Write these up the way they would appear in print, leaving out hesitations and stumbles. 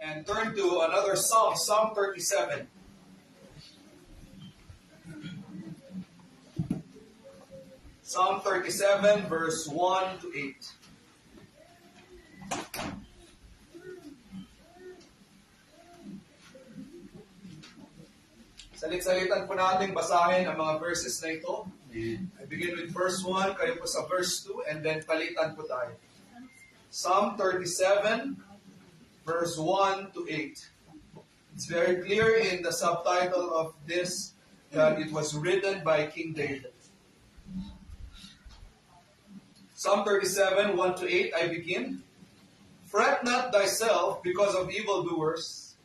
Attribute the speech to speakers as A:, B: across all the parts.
A: and turn to another Psalm, Psalm 37. Psalm 37, verse 1 to 8. Salit-salitan po natin basahin ang mga verses na ito. I begin with verse 1, kayo po sa verse 2, and then palitan po tayo. Psalm 37, verse 1 to 8. It's very clear in the subtitle of this that it was written by King David. Psalm 37, 1 to 8, I begin. Fret not thyself because of evildoers,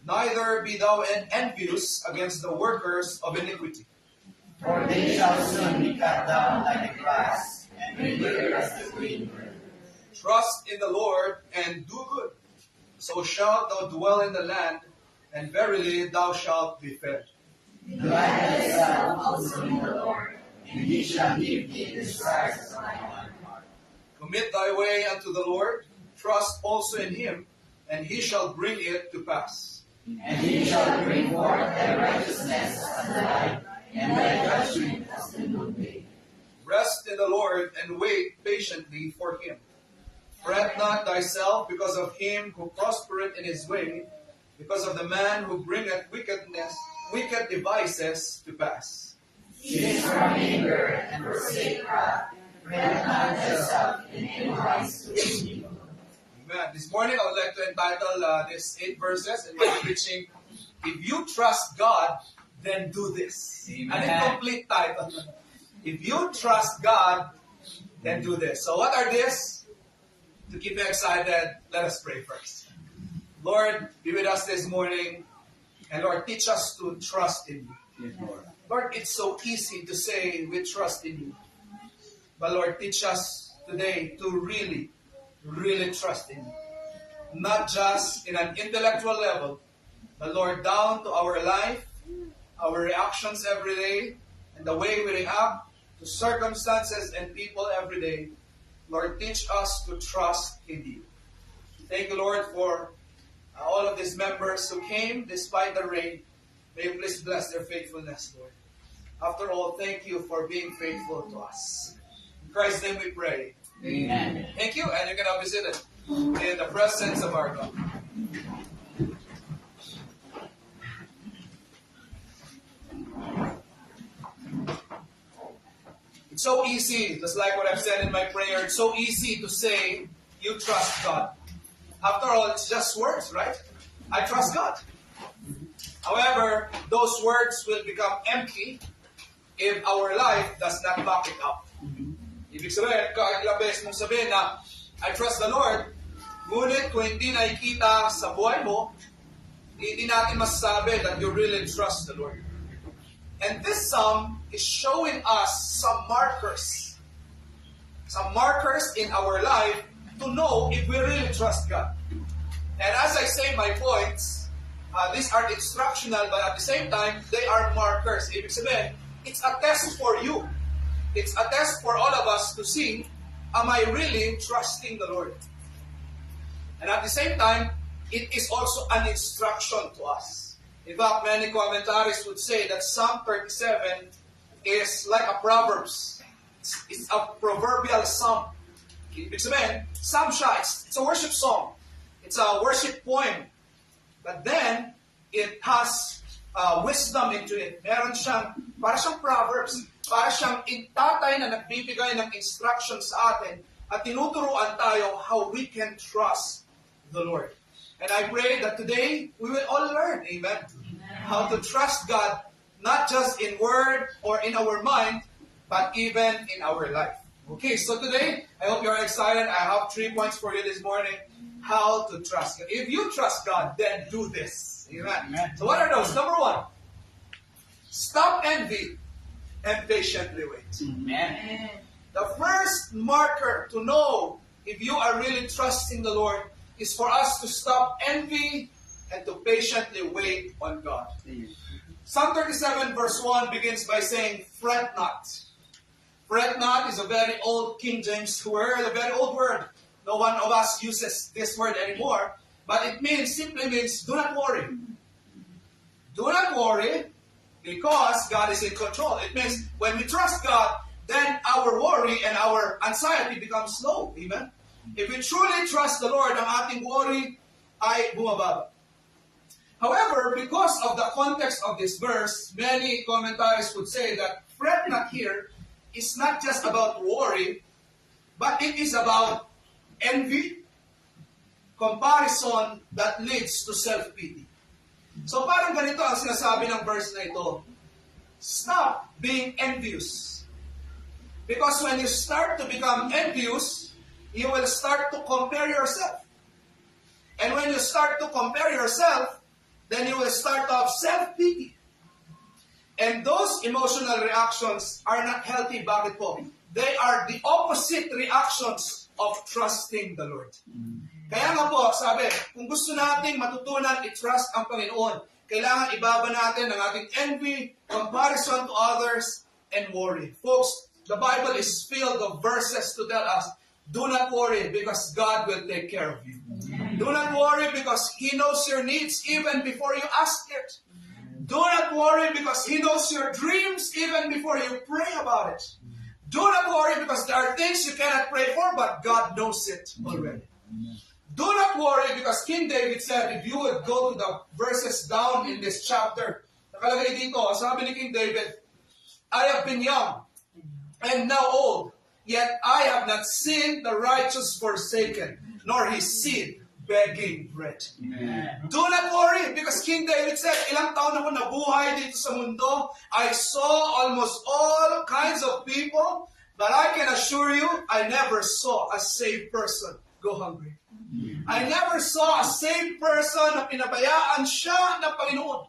A: neither be thou envious against the workers of iniquity.
B: For they shall soon be cut down like the grass, and wither as the green herb.
A: Trust in the Lord and do good, so shalt thou dwell in the land, and verily thou shalt be fed.
B: Delight thyself also in the Lord, and he shall give thee the desires of thy heart.
A: Commit thy way unto the Lord, trust also in him, and he shall bring it to pass.
B: And he shall bring forth thy righteousness as the light, and thy judgment as the noonday.
A: Rest in the Lord, and wait patiently for him. Fret not thyself because of him who prospereth in his way, because of the man who bringeth wicked devices to pass.
B: Cease from anger and forsake wrath. Fret not thyself in any wise to evil.
A: Amen. This morning I would like to entitle these 8 verses in my preaching, If You Trust God, Then Do This.
B: Amen.
A: An incomplete title. If you trust God, then do this. So what are these? To keep you excited, let us pray first. Lord, be with us this morning. And Lord, teach us to trust in you.
B: Yes, Lord.
A: Lord, it's so easy to say we trust in you. But Lord, teach us today to really trust in you. Not just in an intellectual level, but Lord, down to our life, our reactions every day, and the way we react to circumstances and people every day. Lord, teach us to trust in you. Thank you, Lord, for all of these members who came despite the rain. May you please bless their faithfulness, Lord. After all, thank you for being faithful to us. In Christ's name we pray.
B: Amen.
A: Thank you, and you're going to be seated in the presence of our God. It's so easy, just like what I've said in my prayer, it's so easy to say you trust God. After all, it's just words, right? I trust God. However, those words will become empty if our life does not back it up. Ibig sabihin, kahit ilang beses mong sabihin na, I trust the Lord, ngunit kung hindi nakikita sa buhay mo, hindi natin masasabi that you really trust the Lord. And this psalm is showing us some markers in our life to know if we really trust God. And as I say my points, these are instructional, but at the same time, they are markers. Ibig sabihin, it's a test for you. It's a test for all of us to see, am I really trusting the Lord? And at the same time, it is also an instruction to us. In fact, many commentaries would say that Psalm 37 is like a Proverbs. It's a proverbial psalm. Ibig sabihin, psalm siya, it's a worship song. It's a worship poem. But then, it has wisdom into it. Meron siyang, para siyang Proverbs, para siyang tatay na nagbibigay ng instructions sa atin at tinuturuan tayo how we can trust the Lord. And I pray that today we will all learn, amen, how to trust God, not just in word or in our mind, but even in our life. Okay, so today, I hope you're excited. I have 3 points for you this morning, how to trust God. If you trust God, then do this. Amen. So what are those? Number 1, stop envy and patiently wait.
B: Amen.
A: The first marker to know if you are really trusting the Lord is for us to stop envy and to patiently wait on God. Psalm 37 verse 1 begins by saying, fret not. Fret not is a very old King James word, a very old word. No one of us uses this word anymore. But it simply means, do not worry. Do not worry, because God is in control. It means, when we trust God, then our worry and our anxiety becomes low. Amen? If we truly trust the Lord, ang ating worry ay bumababa. However, because of the context of this verse, many commentaries would say that fret not here is not just about worry, but it is about envy, comparison that leads to self-pity. So parang ganito ang sinasabi ng verse na ito. Stop being envious. Because when you start to become envious, you will start to compare yourself. And when you start to compare yourself, then you will start to have self-pity. And those emotional reactions are not healthy. Bakit po? They are the opposite reactions of trusting the Lord. Kaya nga po, sabi, kung gusto nating matutunan i-trust ang Panginoon, kailangan ibaba natin ang ating envy, comparison to others, and worry. Folks, the Bible is filled of verses to tell us, do not worry because God will take care of you. Do not worry because He knows your needs even before you ask it. Do not worry because He knows your dreams even before you pray about it. Do not worry because there are things you cannot pray for, but God knows it already. Do not worry because King David said, if you would go to the verses down in this chapter, nakalagay dito, sabi ni King David, I have been young and now old, yet I have not seen the righteous forsaken, nor his seed begging bread.
B: Amen.
A: Do not worry, because King David said, ilang taon ako nabuhay dito sa mundo, I saw almost all kinds of people, but I can assure you, I never saw a saved person go hungry. I never saw a saved person na pinabayaan siya ng Panginoon.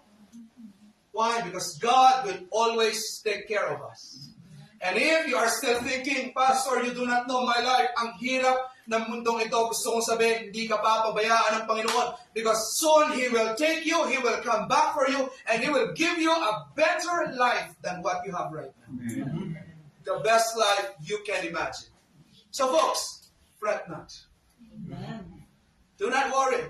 A: Why? Because God will always take care of us. And if you are still thinking, Pastor, you do not know my life, ang hirap ng mundong ito, gusto kong sabihin, hindi ka papabayaan ng Panginoon. Because soon He will take you, He will come back for you, and He will give you a better life than what you have right now.
B: Amen.
A: The best life you can imagine. So folks, fret not. Do not worry.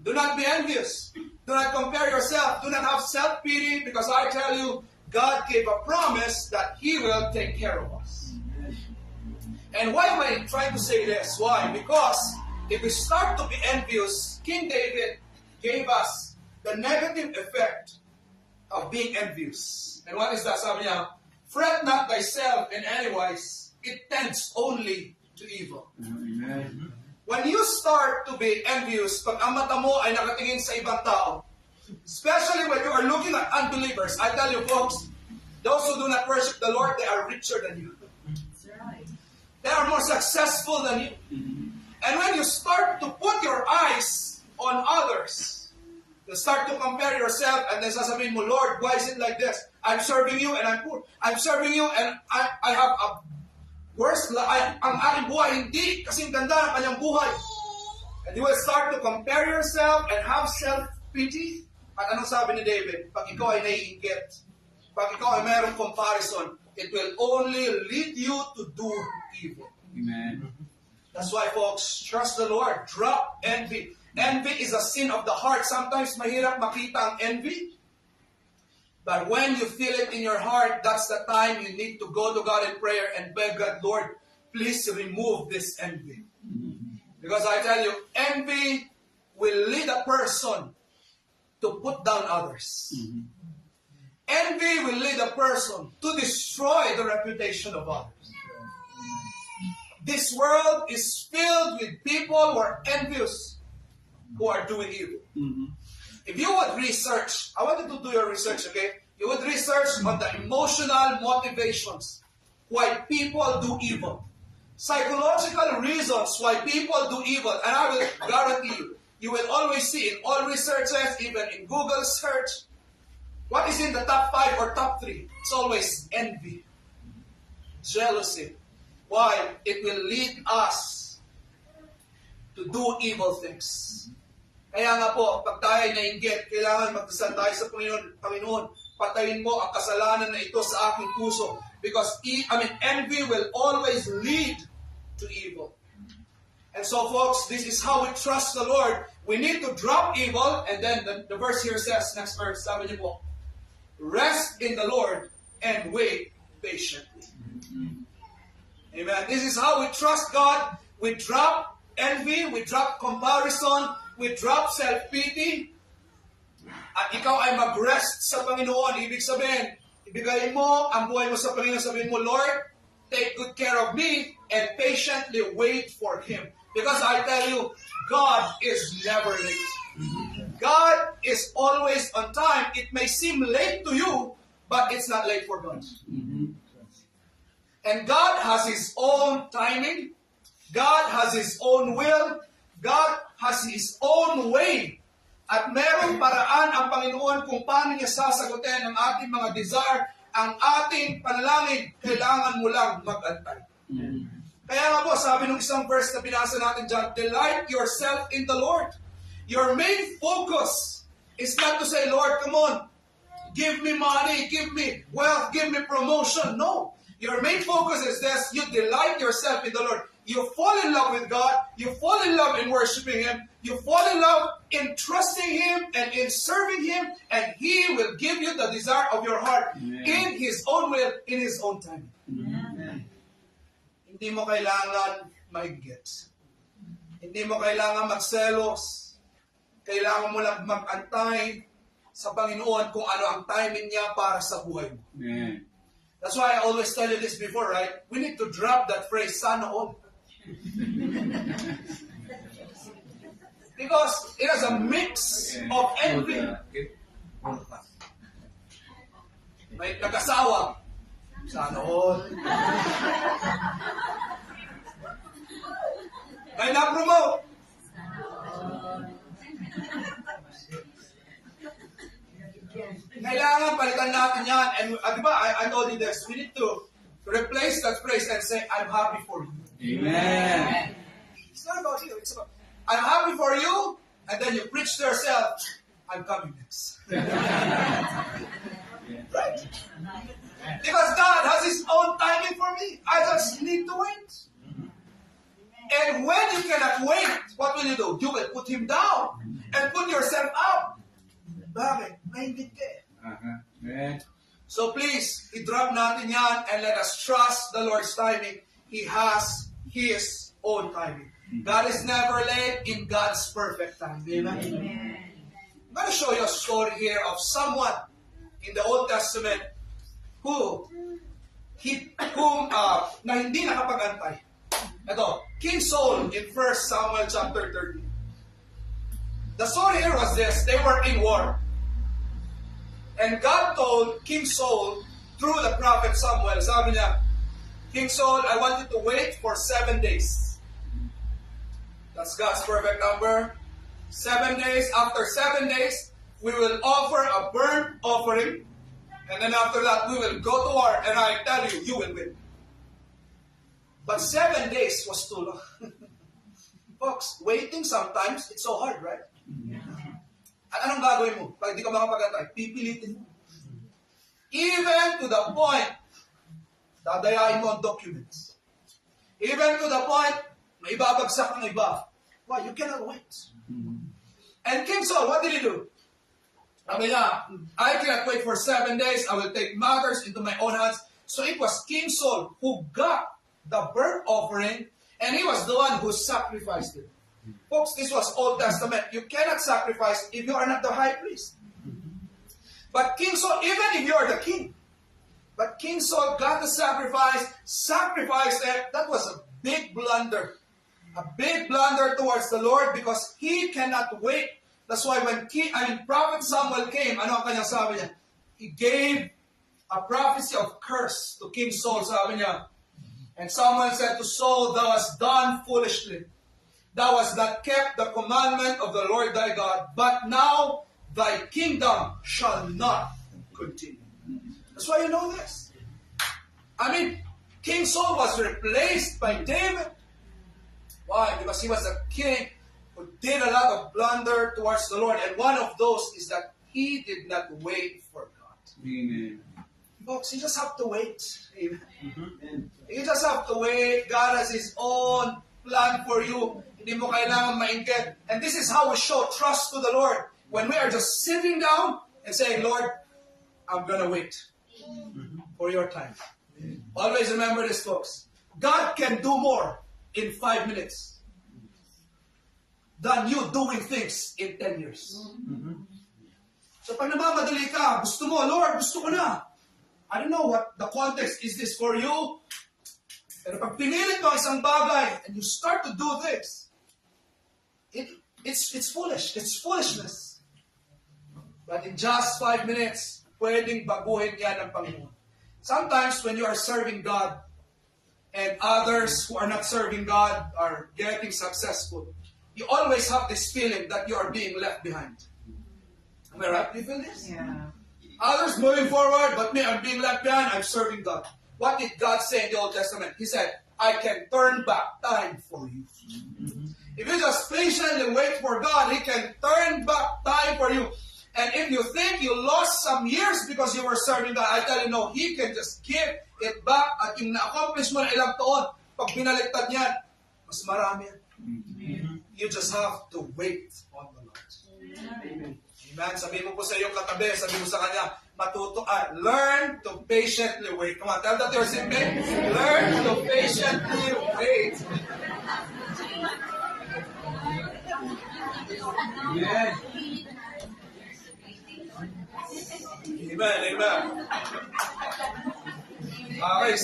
A: Do not be envious. Do not compare yourself. Do not have self-pity, because I tell you, God gave a promise that He will take care of us. And why am I trying to say this? Why? Because if we start to be envious, King David gave us the negative effect of being envious. And what is that? Sabi niya, fret not thyself in any wise, it tends only to evil.
B: Amen.
A: When you start to be envious, pag ang mata mo ay nakatingin sa ibang tao, especially when you are looking at unbelievers, I tell you folks, those who do not worship the Lord, they are richer than you. They are more successful than you. And when you start to put your eyes on others, you start to compare yourself, and then sasabihin mo, Lord, why is it like this? I'm serving you and I'm poor. I'm serving you and I have a worse life. Ang aking buhay hindi kasing ganda ng kanyang buhay. And you will start to compare yourself and have self-pity. At anong sabi ni David? Pag ikaw ay naiinggit, pag ikaw ay mayroong comparison, it will only lead you to do evil.
B: Amen.
A: That's why, folks, trust the Lord. Drop envy. Envy is a sin of the heart. Sometimes mahirap makita ang envy. But when you feel it in your heart, that's the time you need to go to God in prayer and beg God, Lord, please remove this envy. Because I tell you, envy will lead a person to put down others. Envy will lead a person to destroy the reputation of others. This world is filled with people who are envious, who are doing evil. If you would research, I want you to do your research, okay? You would research on the emotional motivations why people do evil. Psychological reasons why people do evil. And I will guarantee you, you will always see in all researches, even in Google search, what is in the top 5 or top 3? It's always envy, jealousy. Why? It will lead us to do evil things. Kaya nga po, pag tayo ay nainggit, kailangan magdasal tayo sa Panginoon. Panginoon, patayin mo ang kasalanan na ito sa aking puso. Because envy will always lead to evil. And so, folks, this is how we trust the Lord. We need to drop evil, and then the verse here says, next verse, sabi niyo po, rest in the Lord and wait patiently. Amen. This is how we trust God. We drop envy, we drop comparison, we drop self-pity, at ikaw ay mag-rest sa Panginoon. Ibig sabihin, ibigay mo ang buhay mo sa Panginoon. Sabihin mo, Lord, take good care of me and patiently wait for Him. Because I tell you, God is never late. God is always on time. It may seem late to you, but it's not late for God. And God has His own timing. God has His own will. God has His own way. At merong paraan ang Panginoon kung paano niya sasagutin ang ating mga desire, ang ating panalangin. Kailangan mo lang mag-antay. Kaya nga po, sabi nung isang verse na binasa natin dyan, delight yourself in the Lord. Your main focus is not to say, Lord, come on, give me money, give me wealth, give me promotion. No. Your main focus is this, you delight yourself in the Lord. You fall in love with God, you fall in love in worshiping Him, you fall in love in trusting Him and in serving Him, and He will give you the desire of your heart. Amen. In His own will, in His own time. Amen. Hindi mo kailangan maigit. Hindi mo kailangan magselos. Kailangan mo lang mag-antay sa Panginoon kung ano ang timing niya para sa buhay mo.
C: Amen.
A: That's why I always tell you this before, right? We need to drop that phrase, sana all. Because it has a mix of envy. May nag-asawa, sana all. May na-promote. Kailangan palitan natin yan. And di ba, I told you this, we need to replace that phrase and say, I'm happy for you.
C: Amen.
A: It's not about you. It's about, I'm happy for you, and then you preach to yourself, I'm coming next. Right? Because God has His own timing for me. I just need to wait. And when you cannot wait, what will you do? You will put Him down and put yourself up. Bakit? Maingit ka eh.
C: Amen.
A: So please, i-drop natin yan and let us trust the Lord's timing. He has His own timing. God is never late in God's perfect time. Amen? I'm going to show you a story here of someone in the Old Testament na hindi nakapag-antay. Ito, King Saul in 1 Samuel chapter 13. The story here was this, they were in war. And God told King Saul through the prophet Samuel, sabi niya, King Saul, I want you to wait for 7 days. That's God's perfect number. 7 days. After 7 days, we will offer a burnt offering. And then after that, we will go to war. And I tell you, you will win. But 7 days was too long. Folks, waiting sometimes, it's so hard, right? At anong gagawin mo? Pag di ka makapag-antay, pipilitin mo. Even to the point, dadayain mo ang documents. Even to the point, may ibabagsak ng iba. Why? You cannot wait. And King Saul, what did he do? Sabi niya, I cannot wait for 7 days. I will take matters into my own hands. So it was King Saul who got the burnt offering, and he was the one who sacrificed it. Folks, this was Old Testament. You cannot sacrifice if you are not the high priest. But King Saul, even if you are the king, but King Saul got the sacrificed it. That was a big blunder. A big blunder towards the Lord because he cannot wait. That's why when Prophet Samuel came, ano ang kanyang sabi niya? He gave a prophecy of curse to King Saul, sabi niya. And Samuel said to Saul, thou hast done foolishly. Thou hast not kept the commandment of the Lord thy God, but now thy kingdom shall not continue. That's why you know this. I mean, King Saul was replaced by David. Why? Because he was a king who did a lot of blunder towards the Lord. And one of those is that he did not wait for God.
C: Amen.
A: Folks, you just have to wait. Amen. You just have to wait. God has His own plan for you. Hindi mo kailangan mainggit. And this is how we show trust to the Lord. When we are just sitting down and saying, Lord, I'm gonna wait for your time. Always remember this, folks. God can do more in 5 minutes than you doing things in 10 years. So pag namamadali ka, gusto mo, Lord, gusto ko na. I don't know what the context is this for you. Pero pag pinilit mo isang bagay and you start to do this, it's foolish. It's foolishness. But in just 5 minutes, pwedeng baguhin yan ng Panginoon. Sometimes when you are serving God and others who are not serving God are getting successful, you always have this feeling that you are being left behind. Am I right? Do you feel this?
B: Yeah.
A: Others moving forward, but me, I'm being left behind. I'm serving God. What did God say in the Old Testament? He said, I can turn back time for you. If you just patiently wait for God, He can turn back time for you. And if you think you lost some years because you were serving God, I tell you, no, He can just give it back. At yung na-accomplish mo na ilang taon, pag binaliktad niyan, mas marami yan. You just have to wait on the Lord. Amen. Sabi mo po sa iyong katabi, sabi mo sa kanya, learn to patiently wait. Come on, tell that to your sibling. Learn to patiently wait.
C: Amen.
A: Amen, amen. Okay,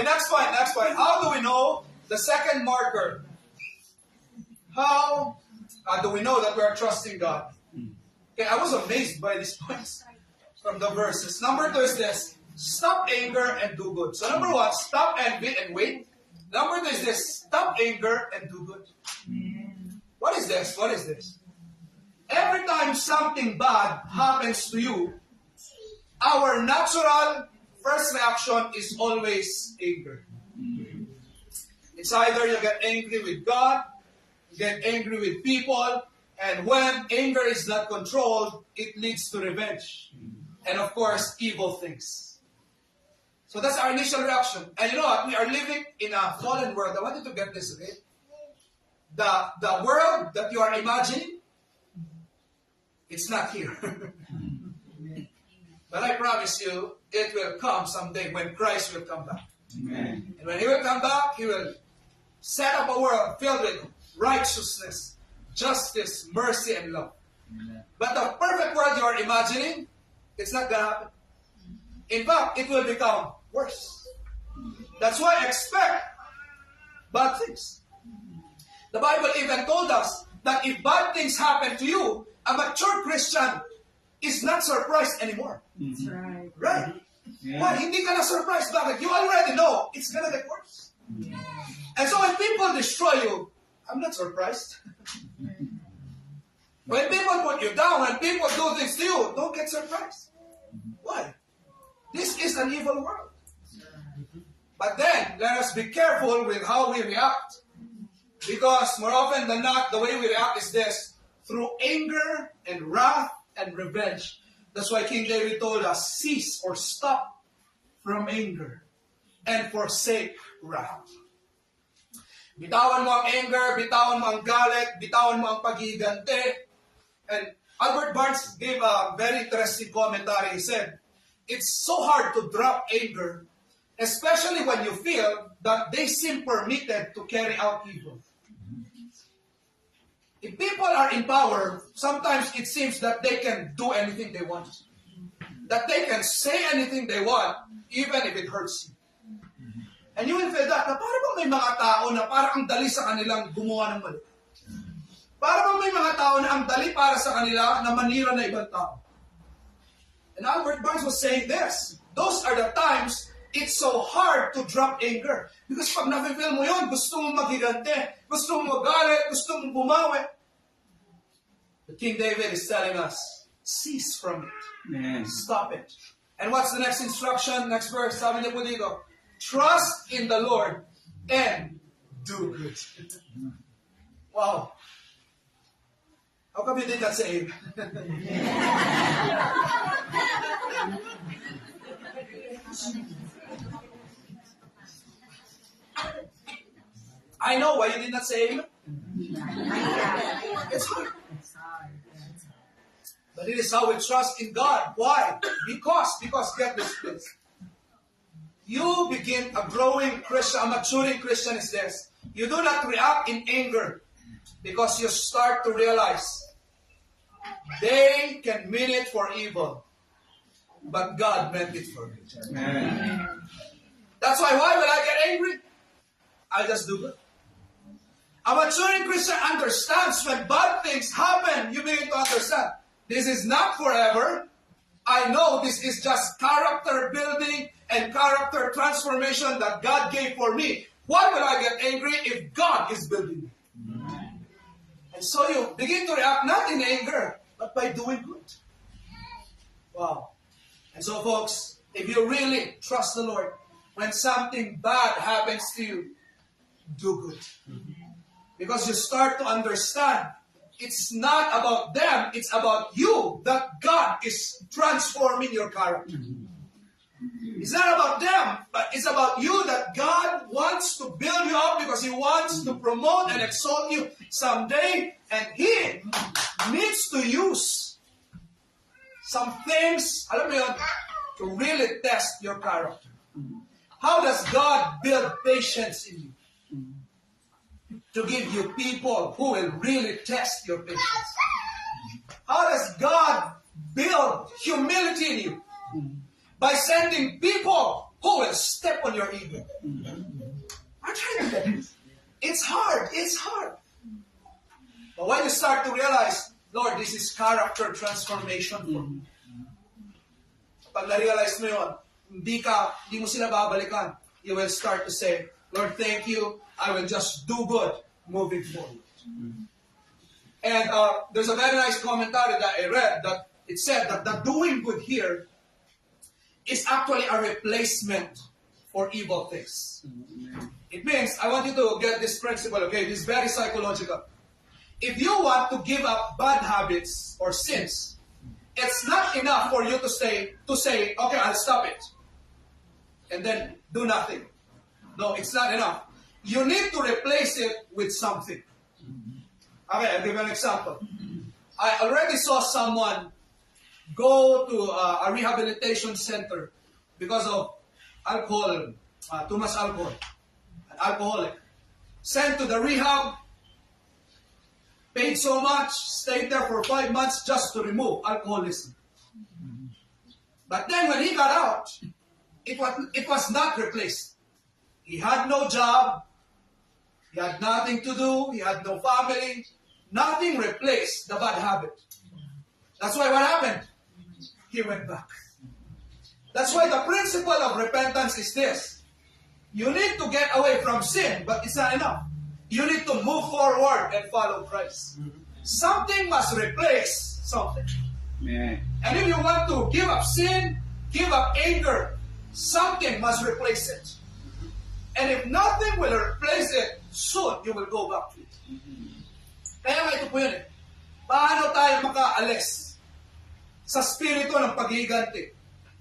A: next point. How do we know the second marker? How do we know that we are trusting God? Okay, I was amazed by these points from the verses. Number 2 is this: stop anger and do good. So number 1, stop envy and wait. Number 2 is this: stop anger and do good. What is this? What is this? Every time something bad happens to you, our natural first reaction is always anger. It's either you get angry with God, you get angry with people, and when anger is not controlled, it leads to revenge. And of course, evil things. So that's our initial reaction. And you know what? We are living in a fallen world. I want you to get this, okay? The world that you are imagining, it's not here. But I promise you, it will come someday when Christ will come back.
C: Amen.
A: And when He will come back, He will set up a world filled with righteousness, justice, mercy, and love.
C: Amen.
A: But the perfect world you are imagining, it's not going to happen. In fact, it will become worse. That's why expect bad things. The Bible even told us that if bad things happen to you, a mature Christian is not surprised anymore.
B: That's right.
A: Right?
C: Yeah.
A: Why? Hindi ka na surprised. Bakit? You already know it's gonna get worse. And so when people destroy you, I'm not surprised. When people put you down, when people do things to you, don't get surprised. Why? This is an evil world. But then, let us be careful with how we react. Because more often than not, the way we react is this: through anger and wrath and revenge. That's why King David told us, cease or stop from anger and forsake wrath. Bitawan mo ang anger, bitawan mo ang galit, bitawan mo ang pag-iigante. And Albert Barnes gave a very interesting commentary. He said, it's so hard to drop anger, especially when you feel that they seem permitted to carry out evil. If people are in power, sometimes it seems that they can do anything they want. That they can say anything they want, even if it hurts you. And you will feel that, na para bang may mga tao na parang ang dali sa kanilang gumawa ng mali? Para bang may mga tao na ang dali para sa kanila na manira na ibang tao? And Albert Barnes was saying this: those are the times it's so hard to drop anger. Because pag na-feel mo yun, gusto mo maghigante, gusto mo magalit, gusto mo bumawi. But King David is telling us, cease from it.
C: Amen.
A: Stop it. And what's the next instruction? Next verse, sabi niya po dito, trust in the Lord and do good. Wow. How come you did not say amen? I know why you did not say amen. It's hard. But it is how we trust in God. Why? Because get this, please. You begin a growing Christian, a maturing Christian is this. You do not react in anger because you start to realize they can mean it for evil, but God meant it for good.
C: Amen.
A: That's why will I get angry? I just do good. A maturing Christian understands when bad things happen, you begin to understand. This is not forever. I know this is just character building and character transformation that God gave for me. Why will I get angry if God is building me? And so you begin to react not in anger, but by doing good. Wow. And so folks, if you really trust the Lord, when something bad happens to you, do good. Because you start to understand it's not about them, it's about you that God is transforming your character. It's not about them, but it's about you that God wants to build you up because He wants to promote and exalt you someday. And He needs to use some things, alam mo yun, to really test your character. How does God build patience in you? To give you people who will really test your patience. How does God build humility in you? By sending people who will step on your ego. I'm trying to get it. It's hard. It's hard. But when you start to realize, Lord, this is character transformation for me. Pag na-realize mo yun, hindi mo sila babalikan. You will start to say, Lord, thank you. I will just do good moving forward. And there's a very nice commentary that I read that it said that the doing good here is actually a replacement for evil things. It means, I want you to get this principle, okay? This is very psychological. If you want to give up bad habits or sins, it's not enough for you to say, okay, I'll stop it. And then do nothing. No, it's not enough. You need to replace it with something. Okay, I'll give you an example. I already saw someone go to a rehabilitation center because of alcohol, too much alcohol, an alcoholic. Sent to the rehab, paid so much, stayed there for 5 months just to remove alcoholism. But then when he got out, it was not replaced. He had no job, he had nothing to do, he had no family, nothing replaced the bad habit. That's why what happened? He went back. That's why the principle of repentance is this. You need to get away from sin, but it's not enough. You need to move forward and follow Christ. Something must replace something.
C: Amen.
A: And if you want to give up sin, give up anger, something must replace it. And if nothing will replace it, soon you will go back to it. Kaya nga ito po yun eh. Paano tayo makaalis sa spirito ng paghiganti?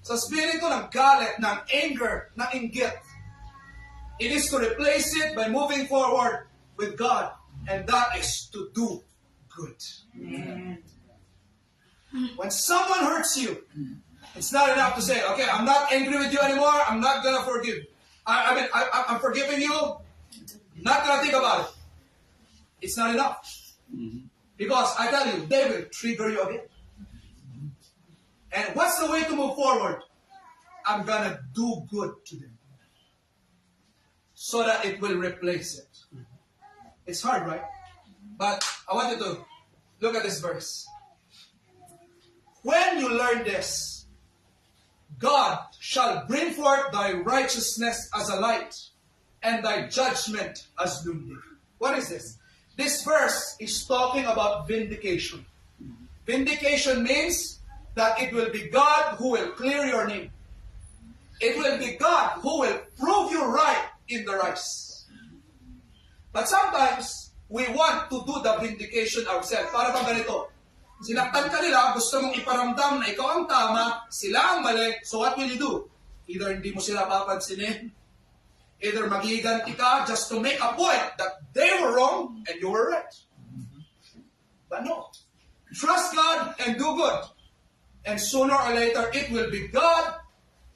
A: Sa spirito ng galit, ng anger, ng inggit? It is to replace it by moving forward with God. And that is to do good.
B: Amen.
A: When someone hurts you, it's not enough to say, okay, I'm not angry with you anymore, I'm not gonna forgive. I'm forgiving you, not gonna think about it. It's not enough. Because I tell you, they will trigger you again. And what's the way to move forward? I'm gonna do good to them. So that it will replace it. It's hard, right? But I want you to look at this verse. When you learn this, God shall bring forth thy righteousness as a light, and thy judgment as noonday. What is this? This verse is talking about vindication. Vindication means that it will be God who will clear your name. It will be God who will prove you right in the race. But sometimes, we want to do the vindication ourselves. Para bang ganito? Sinaktan ka nila, gusto mong iparamdam na ikaw ang tama, sila ang mali, so what will you do? Either hindi mo sila papansinin, Either magiganti ka just to make a point that they were wrong and you were right. But no. Trust God and do good. And sooner or later, it will be God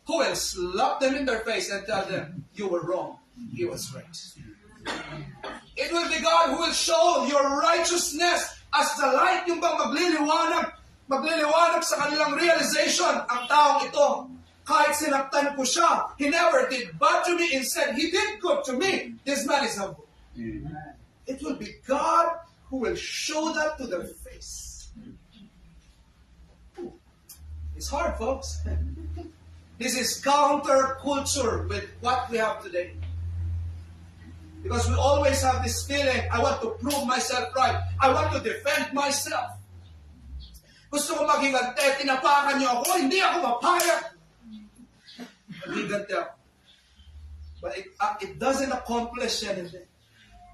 A: who will slap them in their face and tell them, you were wrong. He was right. It will be God who will show your righteousness as the light, yung bang magliliwanag sa kanilang realization, ang taong ito, kahit sinaktan ko siya, he never did bad to me, instead, he did good to me. This man is humble. It will be God who will show that to their face. It's hard, folks. This is counterculture with what we have today. Because we always have this feeling, I want to prove myself right. I want to defend myself. Gusto ko maging gante, tinapakan niyo ako, hindi ako mapayag. Maging gante ako. But it doesn't accomplish anything.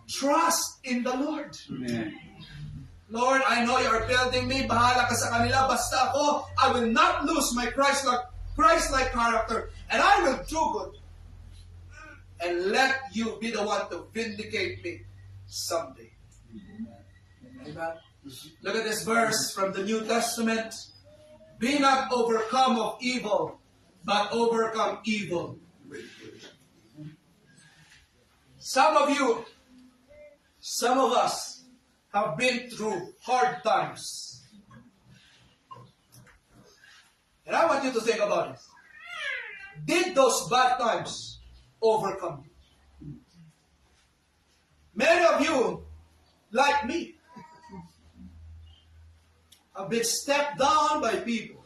A: Trust in the Lord.
C: Amen.
A: Lord, I know you are building me. Bahala ka sa kanila. Basta ako, I will not lose my Christ-like character. And I will do good. And let you be the one to vindicate me someday. Amen. Look at this verse from the New Testament. Be not overcome of evil, but overcome evil with good. Some of you, some of us, have been through hard times. And I want you to think about it. Did those bad times overcome you? Many of you, like me, have been stepped down by people.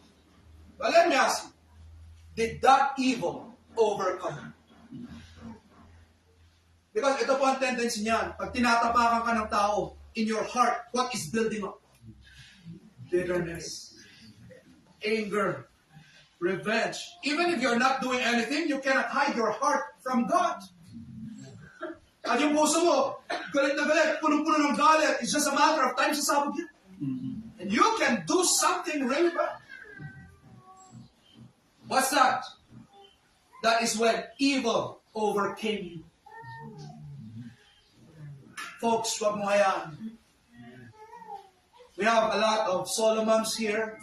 A: But let me ask you, did that evil overcome you? Because ito po ang tendency niyan. Pag tinatapakan ka ng tao, in your heart, what is building up? Bitterness, anger, revenge. Even if you're not doing anything, you cannot hide your heart from God. At yung puso mo, galit na galit, punong-puno ng galit, it's just a matter of time sasabog yan. And you can do something really bad. What's that? That is when evil overcame you. Folks, wag mo hayaan. We have a lot of Solomons here.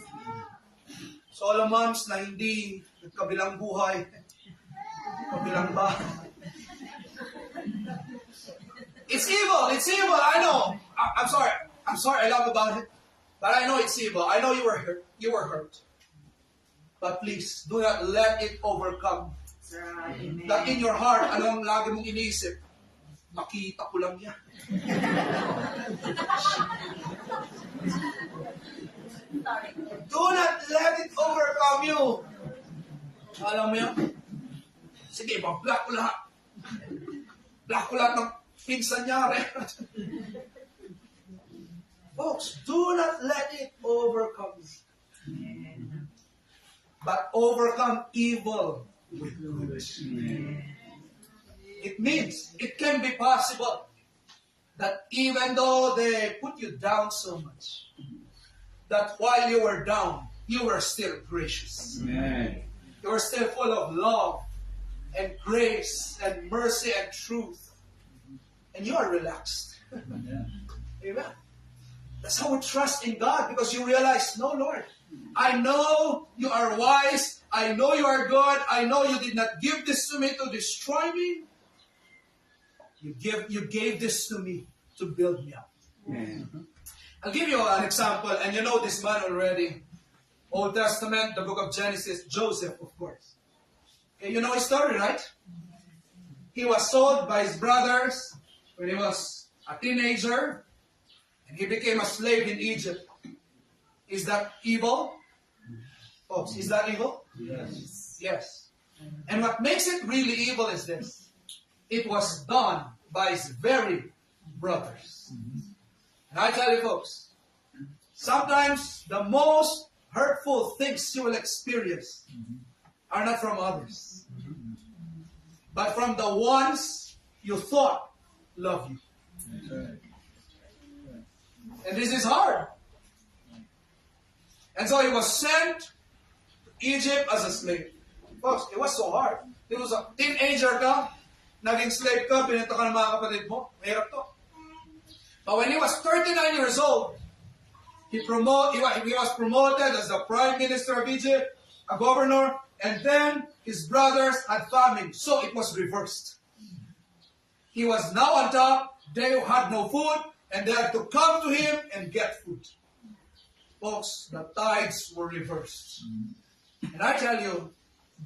A: Solomons na hindi kabilang buhay, kabilang bahay. It's evil, I know. I'm sorry, I laugh about it. But I know it's evil. I know you were hurt. But please, do not let it overcome. That in your heart, anong lagi mong iniisip? Makita ko lang yan. Do not let it overcome you. Alam mo yan? Sige, mag-block ko lahat. Block ko lahat ng pinsan niya. Folks, do not let it overcome you. But overcome evil with good. It means it can be possible that even though they put you down so much, that while you were down, you were still gracious.
C: Amen.
A: You were still full of love and grace and mercy and truth. And you are relaxed. Amen. That's how we trust in God, because you realize, no, Lord, I know you are wise. I know you are good. I know you did not give this to me to destroy me. You gave this to me to build me up.
C: Amen.
A: I'll give you an example, and you know this man already. Old Testament, the book of Genesis, Joseph, of course. Okay, you know his story, right? He was sold by his brothers when he was a teenager, and he became a slave in Egypt. Is that evil? Folks, is that evil?
C: Yes.
A: Yes. And what makes it really evil is this. It was done by his very brothers. And I tell you folks, sometimes the most hurtful things you will experience are not from others, but from the ones you thought love you. And this is hard. And so he was sent to Egypt as a slave. Folks, it was so hard. He was a teenager ka. naging slave ka, pinenta ka ng mga kapatid mo. Mahirap to. But when he was 39 years old, he was promoted as the prime minister of Egypt, a governor, and then his brothers had famine. So it was reversed. He was now on top, they had no food, and they had to come to him and get food. Folks, the tides were reversed. And I tell you,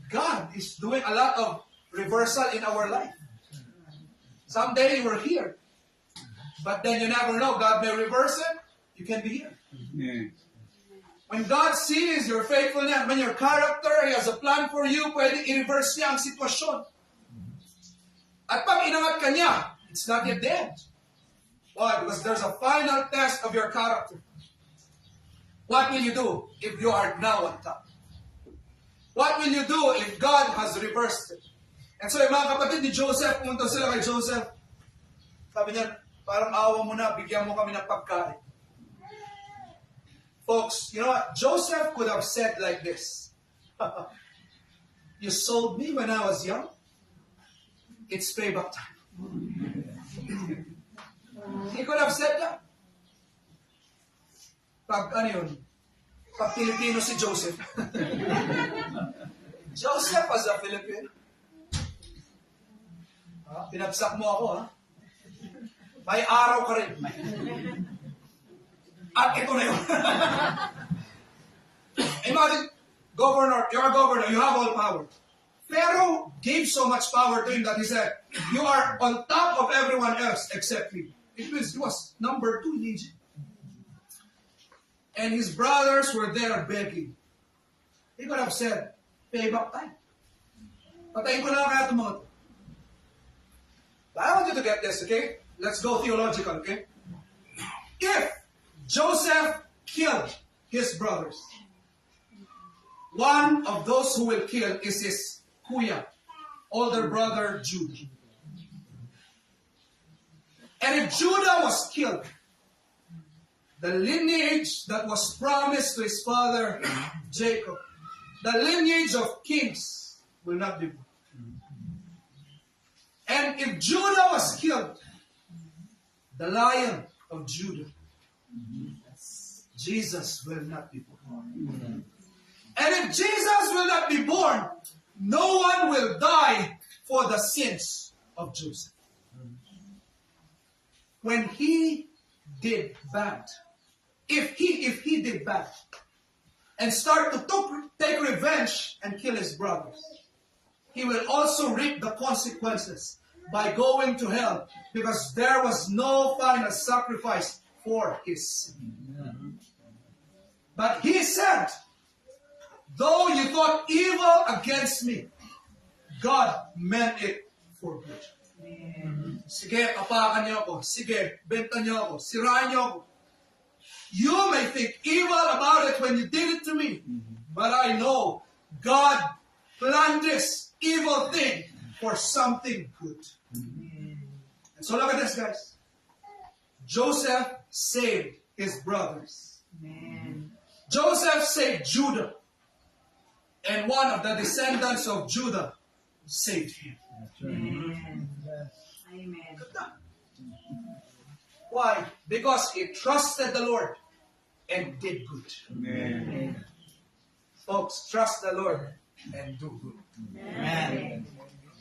A: God is doing a lot of reversal in our life. Someday you were here, but then you never know. God may reverse it, you can be here.
C: Amen.
A: When God sees your faithfulness, when your character, He has a plan for you, pwede i-reverse niya ang sitwasyon. At pag inangat ka niya, it's not yet dead. Why? Because there's a final test of your character. What will you do if you are now on top? What will you do if God has reversed it? And so yung mga kapatid ni Joseph, pumunta sila kay Joseph. Sabi niya, parang awa mo na, bigyan mo kami ng pagkain. Folks, you know what? Joseph could have said like this. You sold me when I was young. It's payback time. He could have said that. Pag ano yun? Pag Pilipino si Joseph. Joseph as a Filipino. Pinagsak mo ako, ha? May araw ka rin. At ito na yun. Imagine, governor, you're a governor, you have all power. Pharaoh gave so much power to him that he said, you are on top of everyone else except me. It means he was number 2 in Egypt. And his brothers were there begging. He could have said, payback time. Patayin ko lang kaya itong mga to. But I want you to get this, okay? Let's go theological, okay? If Joseph killed his brothers, one of those who will kill is his kuya, older brother Judah. And if Judah was killed, the lineage that was promised to his father Jacob, the lineage of kings, will not be born. And if Judah was killed, the Lion of Judah, Jesus will not be born. And if Jesus will not be born, no one will die for the sins of Joseph. When he did bad, if he did bad, and start to take revenge and kill his brothers, he will also reap the consequences by going to hell, because there was no final sacrifice for his sin. But he said, though you thought evil against me, God meant it for good. Sige, apakan niyo ako. Sige, benta niyo ako. Sirain niyo ako. You may think evil about it when you did it to me, but I know God planned this evil thing for something good. And so look at this, guys. Joseph saved his brothers. Joseph saved Judah. And one of the descendants of Judah saved him.
B: Amen.
A: Why? Because he trusted the Lord and did good.
C: Amen.
A: Folks, trust the Lord and do good.
B: Amen.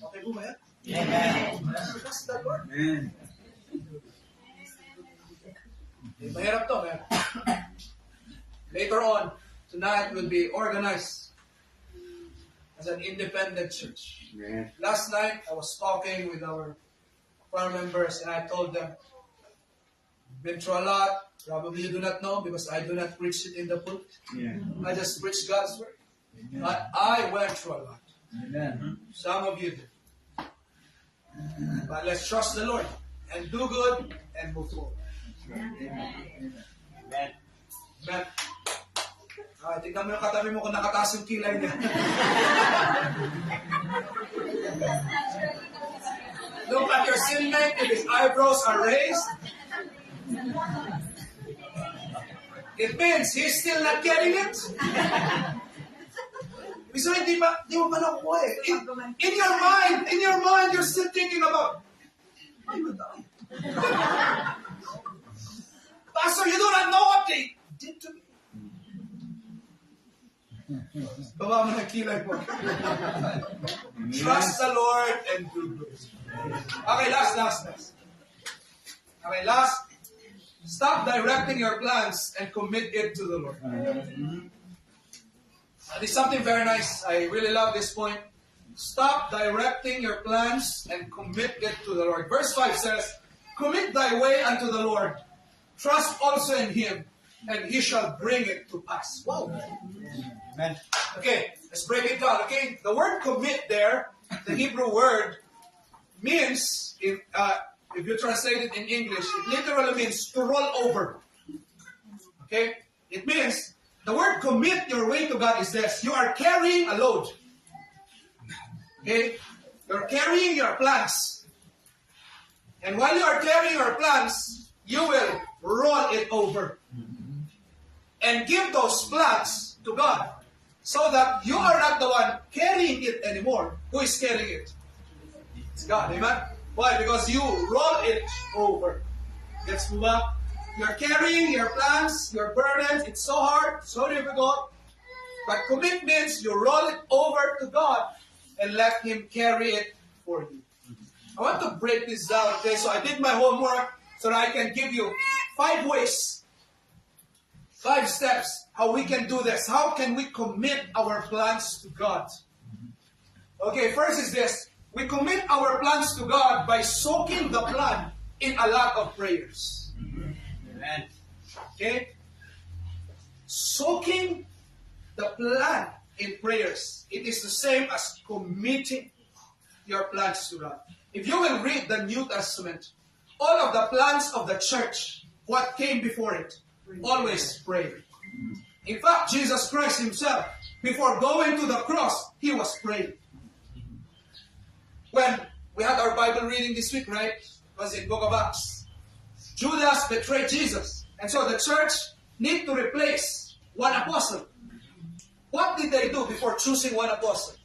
A: Okay po ba yan?
B: Amen.
A: Trust the Lord.
C: Amen.
A: Mahirap to, man. Later on, tonight will be organized as an independent church.
C: Amen.
A: Last night, I was talking with our choir members and I told them, been through a lot. Probably you do not know because I do not preach it in the pulpit.
C: Yeah.
A: I just preach God's word. But I went through a lot.
C: Amen.
A: Some of you did. But let's trust the Lord and do good and move forward.
C: Amen.
A: Amen. Tignan mo yung katabi mo kung nakataas yung kilay niya. Look at your cellmate if his eyebrows are raised. It means he's still not getting it. Ibig sabihin, di mo pa nakuha eh. In your mind, you're still thinking about, I will die. Pastor, you do not know what they did to me. Baba mo na kilay po. Trust the Lord and do good. Okay, last. Okay, last. Stop directing your plans and commit it to the Lord. This is something very nice. I really love this point. Stop directing your plans and commit it to the Lord. Verse 5 says, commit thy way unto the Lord. Trust also in Him, and He shall bring it to pass. Wow.
C: Amen.
A: Okay, let's break it down. Okay, the word commit there, the Hebrew word, means, if you translate it in English, it literally means to roll over. Okay, it means, the word commit your way to God is this. You are carrying a load. Okay, you're carrying your plans. And while you are carrying your plans, you will roll it over. And give those plans to God. So that you are not the one carrying it anymore. Who is carrying it? It's God. Amen? Why? Because you roll it over. Let's move up. You're carrying your plans, your burdens. It's so hard, so difficult. But commit means you roll it over to God and let Him carry it for you. I want to break this down. Okay, so I did my homework so that I can give you 5 ways, 5 steps how we can do this. How can we commit our plans to God? Okay, first is this. We commit our plans to God by soaking the plan in a lot of prayers.
C: Amen.
A: Okay? Soaking the plan in prayers. It is the same as committing your plans to God. If you will read the New Testament, all of the plans of the church, what came before it? Always prayer. In fact, Jesus Christ Himself, before going to the cross, He was praying. When we had our Bible reading this week, right? It was in Book of Acts. Judas betrayed Jesus. And so the church need to replace one apostle. What did they do before choosing one apostle?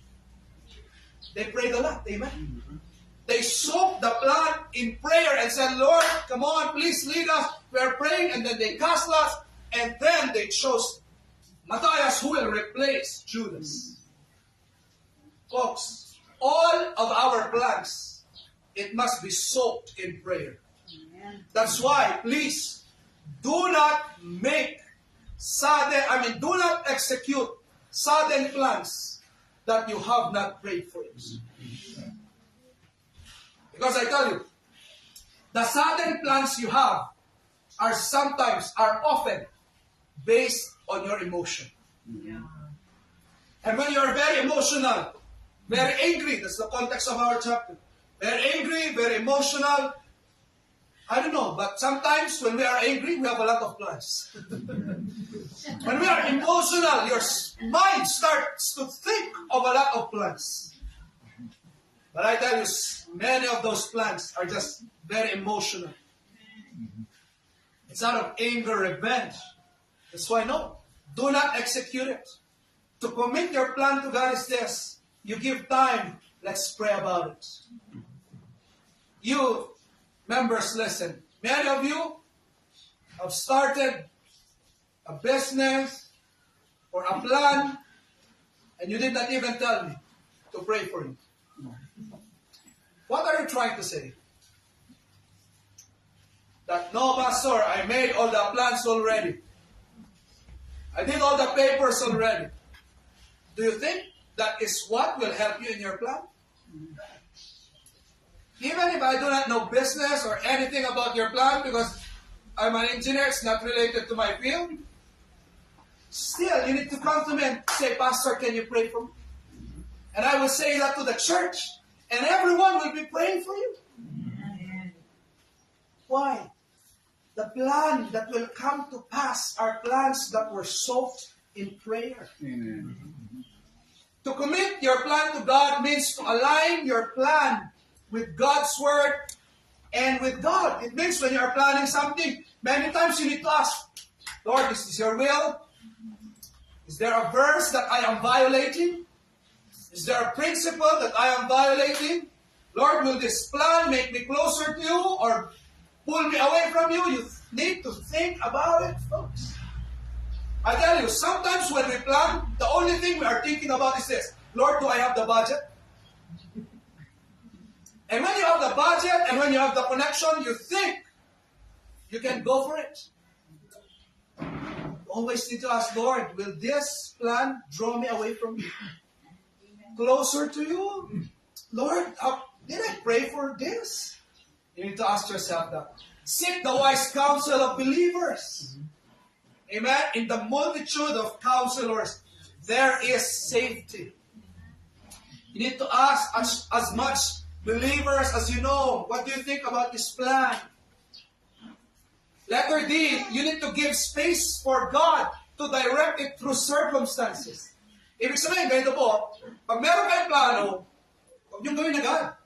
A: They prayed a lot. Amen. They soaked the plan in prayer and said, Lord, come on, please lead us. We are praying. And then they cast lots. And then they chose Matthias, who will replace Judas. Folks, all of our plans, it must be soaked in prayer. That's why, please, do not do not execute sudden plans that you have not prayed for it. Because I tell you, the sudden plans you have are often based on your emotion.
B: Yeah.
A: And when you are very emotional, very angry, that's the context of our chapter. Very angry, very emotional. I don't know, but sometimes when we are angry, we have a lot of plans. When we are emotional, your mind starts to think of a lot of plans. But I tell you, many of those plans are just very emotional. It's out of anger, revenge. That's why no, do not execute it. To commit your plan to God is this. You give time, let's pray about it. You members, listen. Many of you have started a business or a plan and you did not even tell me to pray for you. What are you trying to say? That, no, Pastor, I made all the plans already. I did all the papers already. Do you think that is what will help you in your plan? Even if I do not know business or anything about your plan because I'm an engineer, it's not related to my field, still you need to come to me and say, Pastor, can you pray for me? And I will say that to the church, and everyone will be praying for you. Why? The plan that will come to pass are plans that were soaked in prayer.
C: Amen.
A: To commit your plan to God means to align your plan with God's word and with God. It means when you are planning something, many times you need to ask, Lord, is this your will? Is there a verse that I am violating? Is there a principle that I am violating? Lord, will this plan make me closer to you or pull me away from you? You need to think about it, folks. I tell you, sometimes when we plan, the only thing we are thinking about is this: Lord, do I have the budget? And when you have the budget and when you have the connection, you think you can go for it. Always need to ask, Lord, will this plan draw me away from you? Closer to you? Lord, did I pray for this? You need to ask yourself that. Seek the wise counsel of believers. Amen? In the multitude of counselors, there is safety. You need to ask as much believers as you know, what do you think about this plan? Letter D, you need to give space for God to direct it through circumstances. Ibig sabihin, ganito po, pag meron kayong plano, huwag niyong gawin agad.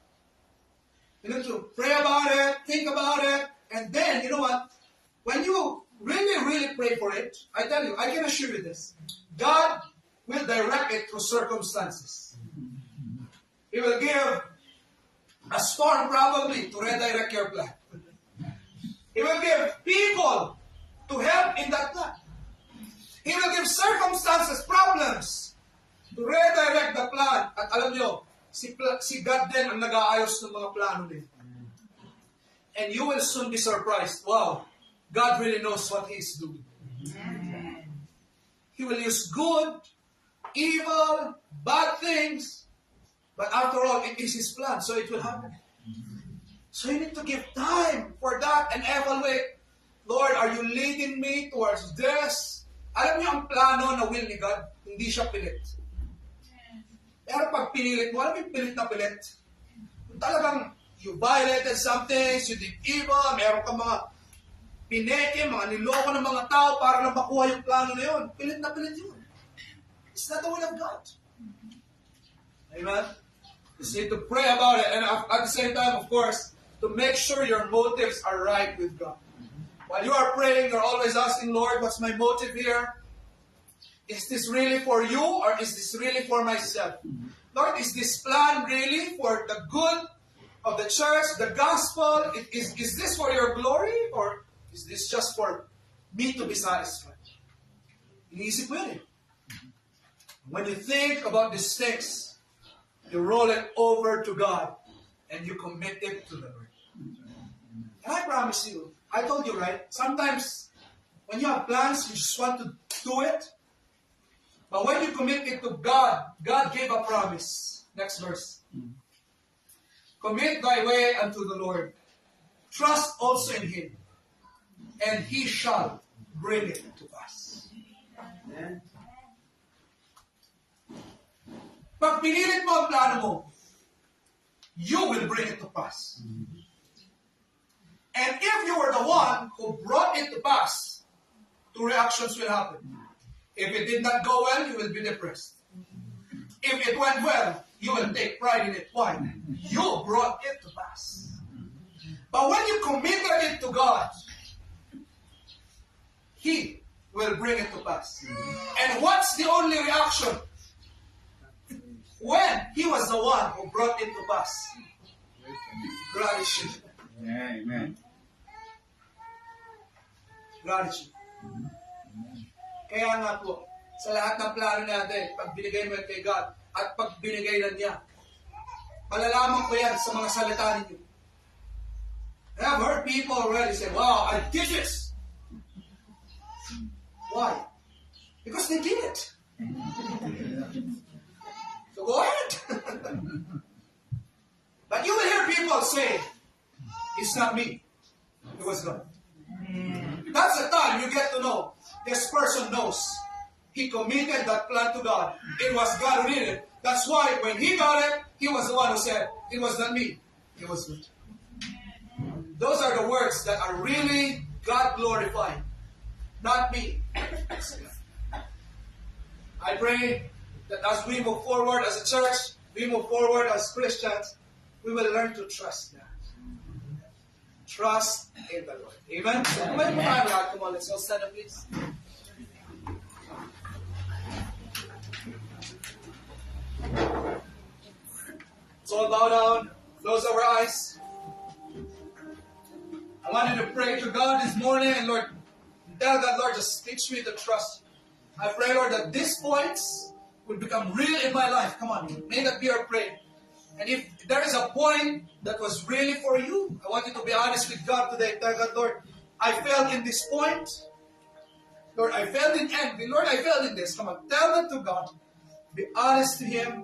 A: You need to pray about it, think about it, and then, you know what? When you really pray for it, I tell you, I can assure you this, God will direct it through circumstances. He will give a storm probably to redirect your plan. He will give people to help in that plan. He will give circumstances, problems to redirect the plan. At alam nyo, si God din ang nag-aayos ng mga plano din. And you will soon be surprised. Wow, God really knows what He is doing. He will use good, evil, bad things. But after all, it is His plan, so it will happen. So you need to give time for that and evaluate. Lord, are you leading me towards this? Alam niyo ang plano na will ni God, hindi siya pilit. Pero pag pinilit mo, alam mo yung pilit na pilit? Kung talagang you violated something, you did evil, meron kang mga pineke, mga niloko ng mga tao para lang makuha yung plano na yun. Pilit na pilit yun. It's not the will of God. Amen? You need to pray about it. And at the same time, of course, to make sure your motives are right with God. While you are praying, you're always asking, Lord, what's my motive here? Is this really for you or is this really for myself? Lord, is this plan really for the good of the church, the gospel? Is this for your glory or is this just for me to be satisfied? Iniisip mo yun eh. When you think about these things, you roll it over to God and you commit it to the Lord. And I promise you, I told you, right? Sometimes when you have plans, you just want to do it. But when you commit it to God, God gave a promise. Next verse. Commit thy way unto the Lord. Trust also in Him. And He shall bring it to pass. Amen. Pag pinilit mo ang plano mo, you will bring it to pass. And if you were the one who brought it to pass, two reactions will happen. If it did not go well, you will be depressed. If it went well, you will take pride in it. Why? You brought it to pass. But when you committed it to God, He will bring it to pass. And what's the only reaction? When He was the one who brought it to pass. Gratitude.
C: Amen.
A: Gratitude. Kaya nga po, sa lahat ng plano natin, pag binigay mo yan kay God, at pag binigay na niya, malalaman ko yan sa mga salita ninyo. And I've heard people already say, wow, I did this. Why? Because they did it. So go ahead. But you will hear people say, it's not me. It was God. That's the time you get to know this person knows he committed that plan to God. It was God who did it. That's why when he got it, he was the one who said, it was not me. It was God. Those are the words that are really God glorifying. Not me. I pray that as we move forward as a church, we move forward as Christians, we will learn to trust that. Trust in the Lord. Amen? So, come on, let's all stand up, please. Let's all bow down, close our eyes. I want you to pray to God this morning, and Lord, tell God, Lord, just teach me to trust. I pray, Lord, that these points will become real in my life. Come on, may that be our prayer. And if there is a point that was really for you, I want you to be honest with God today. Tell God, Lord, I failed in this point. Lord, I failed in envy. Lord, I failed in this. Come on, tell that to God. Be honest to Him.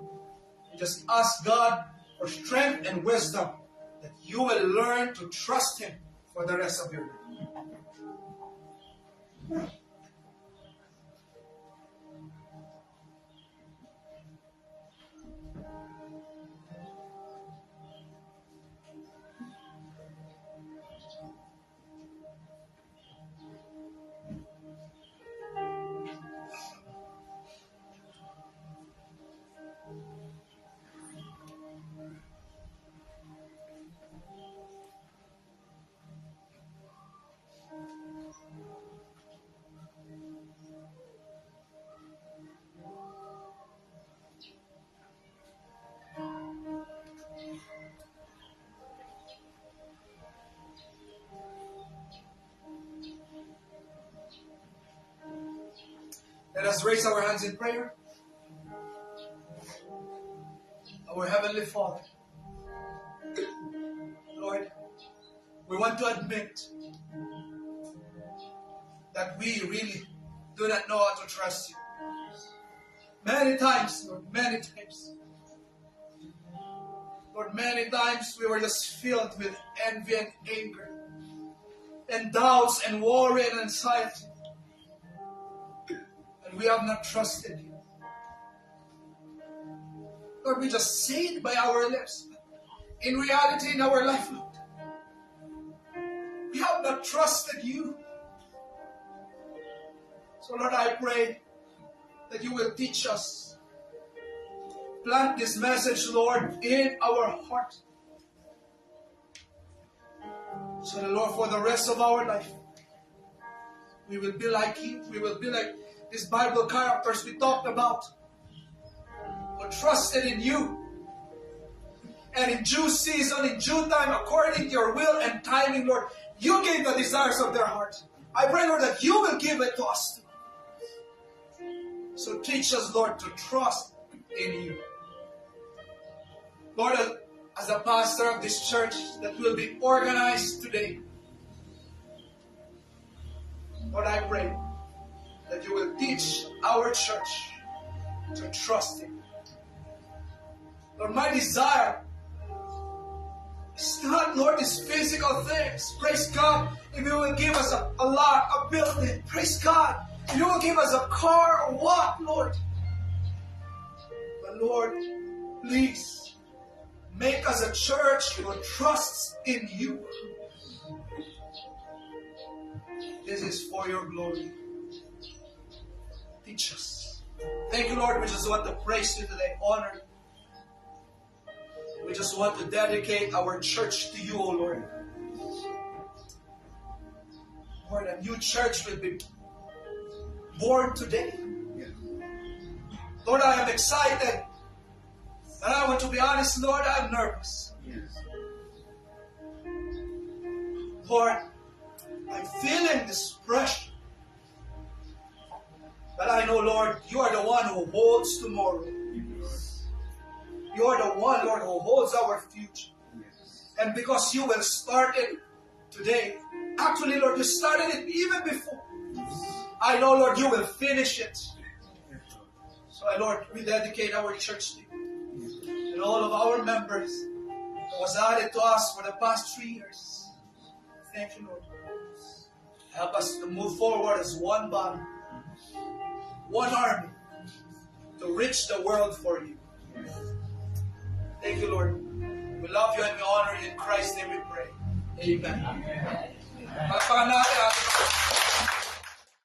A: And just ask God for strength and wisdom that you will learn to trust Him for the rest of your life. Let us raise our hands in prayer. Our Heavenly Father, Lord, we want to admit that we really do not know how to trust You. Many times, Lord, many times. Lord, many times we were just filled with envy and anger and doubts and worry and anxiety. And we have not trusted You. Lord, we just say it by our lips. In reality, in our life, Lord, we have not trusted You. So Lord, I pray that You will teach us. Plant this message, Lord, in our heart. So that, Lord, for the rest of our life, we will be like You. We will be like these Bible characters we talked about, who trusted in You. And in due season, in due time, according to Your will and timing, Lord, You gave the desires of their heart. I pray, Lord, that You will give it to us too. So teach us, Lord, to trust in You. Lord, as a pastor of this church that will be organized today, Lord, I pray that You will teach our church to trust Him. Lord, my desire is not, Lord, these physical things. Praise God, if You will give us a lot, a building. Praise God, if You will give us a car or what, Lord. But Lord, please make us a church who trusts in You. This is for Your glory. Teach us. Thank You, Lord. We just want to praise You today, honor You. We just want to dedicate our church to You, O Lord. Lord, a new church will be born today. Lord, I am excited. And I want to be honest, Lord, I'm nervous. Lord, I'm feeling this pressure. But I know, Lord, You are the one who holds tomorrow. You are the one, Lord, who holds our future. And because You will start it today, actually, Lord, You started it even before. I know, Lord, You will finish it. So, Lord, we dedicate our church to You. And all of our members that was added to us for the past 3 years. Thank You, Lord. Help us to move forward as one body, one army, to reach the world for You. Thank You, Lord. We love You and we honor You. In Christ's name we pray. Amen. Palakpakan natin.